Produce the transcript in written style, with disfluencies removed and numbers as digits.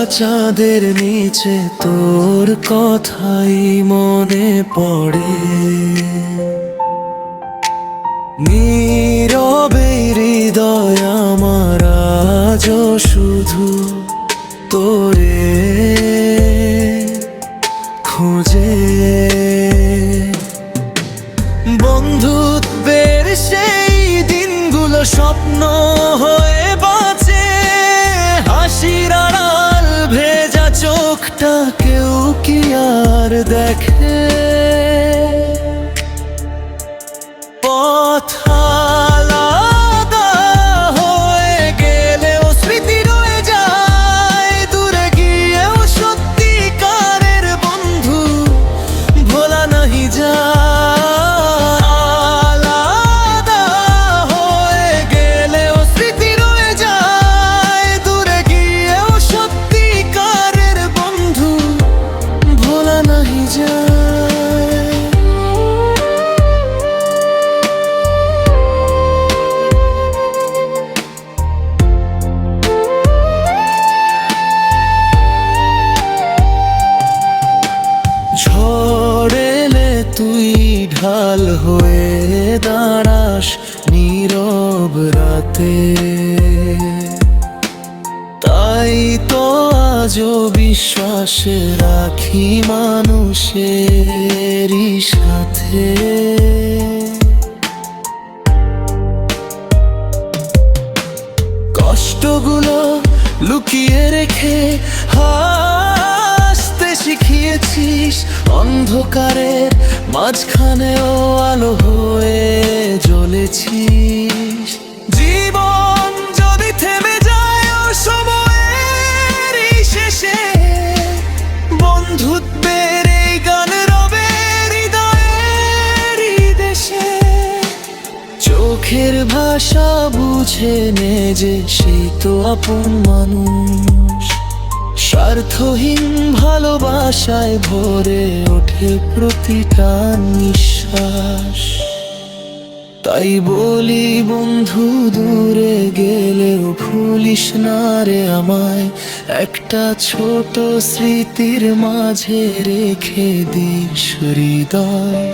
চাঁদের নিচে তোর কথাই মনে পড়ে। নীরবে হৃদয় আমার আজও শুধু তোরে খুঁজে। বন্ধুত্বের সেই দিনগুলো স্বপ্ন হয়ে বাঁচে, হাসির আড়াল ভেজা চোখটা কেউ কি আর দেখে? পথ আলাদা হয়ে গেলেও স্মৃতি রয়ে যায়, দূরে গিয়েও সত্যিকারের বন্ধু ভোলা নাহি যায়। আলাদা হয়ে গেলেও স্মৃতি রয়ে যায়, দূরে গিয়েও সত্যিকারের বন্ধু ভোলা নাহি যায়। ঝড় এলে তুই ঢাল হয়ে দাঁড়াস নীরব রাতে, তাই তো আজও বিশ্বাসে রাখি মানুষেরই সাথে। কষ্টগুলো লুকিয়ে রেখে হাসতে শিখিয়েছিস, অন্ধকারের মাঝখানেও আলো হয়ে জ্বলেছিস। জীবন যদি থেমে যায় ও সময়ের শেষে, বন্ধুত্বের এই গান রবে হৃদয়ের দেশে। চোখের ভাষা বুঝে নে যে সেই তো আপন মানুষ, স্বার্থহীন ভালোবাসায় ভরে ওঠে প্রতিটা নিঃশ্বাস। তাই বলি বন্ধু, দূরে গেলেও ভুলিস না রে আমায়, একটা ছোট স্মৃতির মাঝে রেখে দিস হৃদয়।